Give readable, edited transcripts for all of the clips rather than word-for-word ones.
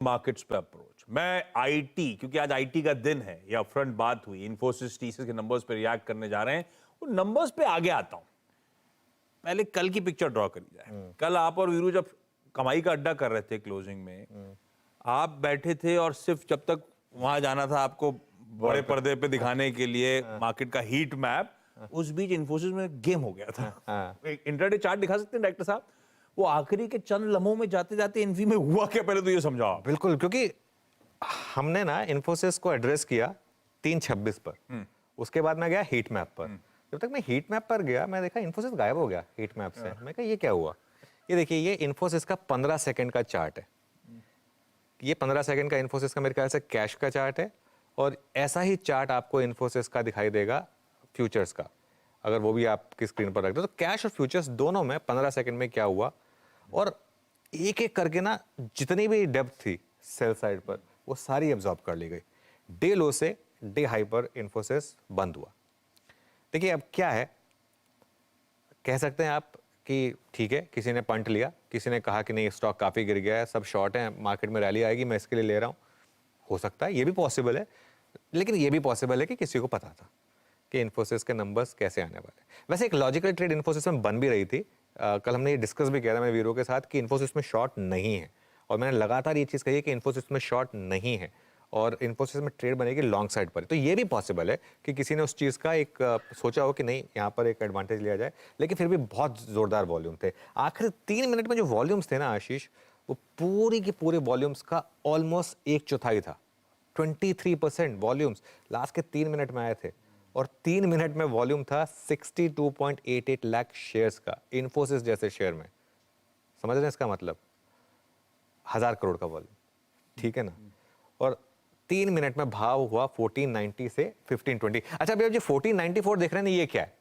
Markets पे approach. मैं IT, क्योंकि आज आईटी का दिन है, ये अपफ्रंट बात हुई, इन्फोसिस टीसीएस के नंबर्स पे रिएक्ट करने जा रहे हैं। उन नंबर्स पे आगे आता हूं, पहले कल की पिक्चर ड्रॉ करी जाए। कल आप और वीरू जब कमाई का अड्डा कर रहे थे क्लोजिंग में, आप बैठे थे और सिर्फ जब तक वहां जाना था आपको बड़े पर्दे पे दिखाने के लिए मार्केट का हीट मैप, उस बीच इन्फोसिस में गेम हो गया था। एक इंट्राडे चार्ट दिखा सकते हैं डायरेक्टर साहब? वो आखिरी के चंद लम्हों में जाते जाते इन्फी में हुआ क्या, पहले तो ये समझाओ आप। बिल्कुल, क्योंकि हमने ना इन्फोसिस को एड्रेस किया 3:26 पर। उसके बाद मैं गया हीट मैप पर। जब तक मैं हीट मैप पर गया, मैं देखा इन्फोसिस गायब हो गया हीट मैप से। मैं कहा ये क्या हुआ? ये देखिए, ये इन्फोसिस का 15 सेकंड का चार्ट है। ये 15 सेकंड का इन्फोसिस का मेरे ख्याल से कैश का चार्ट है, और ऐसा ही चार्ट आपको इन्फोसिस का दिखाई देगा फ्यूचर्स का, अगर वो भी आपकी स्क्रीन पर रख दो। तो कैश और फ्यूचर्स दोनों में 15 सेकंड में क्या हुआ, और एक एक करके ना जितनी भी डेप्थ थी सेल साइड पर, वो सारी एब्जॉर्ब कर ली गई। डे लो से डे हाई पर इन्फोसिस बंद हुआ। देखिए अब क्या है, कह सकते हैं आप कि ठीक है, किसी ने पंट लिया, किसी ने कहा कि नहीं स्टॉक काफ़ी गिर गया है, सब शॉर्ट है, मार्केट में रैली आएगी, मैं इसके लिए ले रहा हूँ। हो सकता है, ये भी पॉसिबल है, लेकिन ये भी पॉसिबल है कि किसी को पता था कि इन्फोसिस के नंबर्स कैसे आने वाले। वैसे एक लॉजिकल ट्रेड इन्फोसिस में बन भी रही थी। कल हमने ये डिस्कस भी किया था मेरे वीरो के साथ कि इन्फोसिस में शॉर्ट नहीं है, और मैंने लगातार ये चीज़ कही है कि इन्फोसिस में शॉर्ट नहीं है और इन्फोसिस में ट्रेड बनेगी लॉन्ग साइड पर। तो ये भी पॉसिबल है कि किसी ने उस चीज़ का एक सोचा हो कि नहीं यहाँ पर एक एडवांटेज लिया जाए, लेकिन फिर भी बहुत ज़ोरदार वॉल्यूम थे। आखिर 3 मिनट में जो वॉल्यूम्स थे ना आशीष, वो पूरी की पूरे वॉल्यूम्स का ऑलमोस्ट 1/4 था। 23% वॉल्यूम्स लास्ट के 3 मिनट में आए थे, और 3 मिनट में वॉल्यूम था 62.88 लाख शेयर्स का, इन्फोसिस जैसे शेयर में। समझ रहे हैं इसका मतलब? 1000 करोड़ का वॉल्यूम, ठीक है ना? और 3 मिनट में भाव हुआ 1490 से 1520। अच्छा भैया, जो 1494 देख रहे हैं ना, ये क्या है?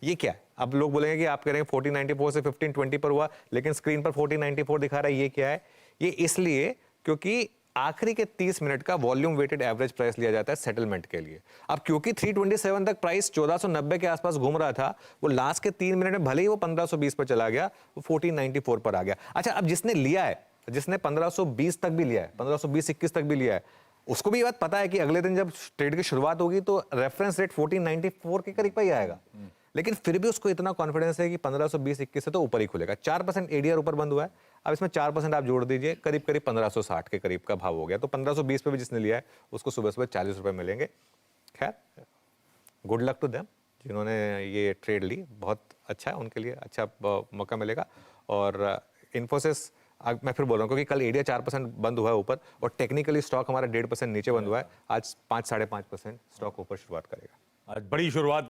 ये क्या है? अब लोग बोलेंगे कि आप कह रहे हैं 1494 से 1520 पर हुआ, लेकिन स्क्रीन पर 1494 दिखा रहा है, ये क्या है? ये इसलिए क्योंकि आखिरी के 30 मिनट का वॉल्यूम वेटेड एवरेज प्राइस लिया जाता है सेटलमेंट के लिए। अब क्योंकि 327 तक प्राइस 1490 के आसपास घूम रहा था, वो लास्ट के 3 मिनट में भले ही वो 1520 पर चला गया, वो 1494 पर आ गया। अच्छा, अब जिसने लिया है, जिसने 1520 तक भी लिया है, 1520-21 तक भी लिया है, उसको भी ये बात पता है कि अगले दिन जब ट्रेड की शुरुआत होगी तो रेफरेंस रेट 1494 के करीब ही आएगा, लेकिन फिर भी उसको इतना कॉन्फिडेंस है कि 1520-21 से तो ऊपर ही खुलेगा। 4% एडीआर ऊपर बंद हुआ है। अब इसमें 4% आप जोड़ दीजिए, करीब करीब 1560 के करीब का भाव हो गया। तो 1520 पे भी जिसने लिया है उसको सुबह सुबह 40 रुपए मिलेंगे। खैर, गुड लक टू देम जिन्होंने ये ट्रेड ली, बहुत अच्छा है उनके लिए, अच्छा मौका मिलेगा। और इन्फोसिस, मैं फिर बोल रहा हूँ, क्योंकि कल एडीआर 4% बंद हुआ है ऊपर, और टेक्निकली स्टॉक हमारा 1.5% नीचे बंद हुआ है। आज 5-5.5% स्टॉक ऊपर शुरुआत करेगा। आज बड़ी शुरुआत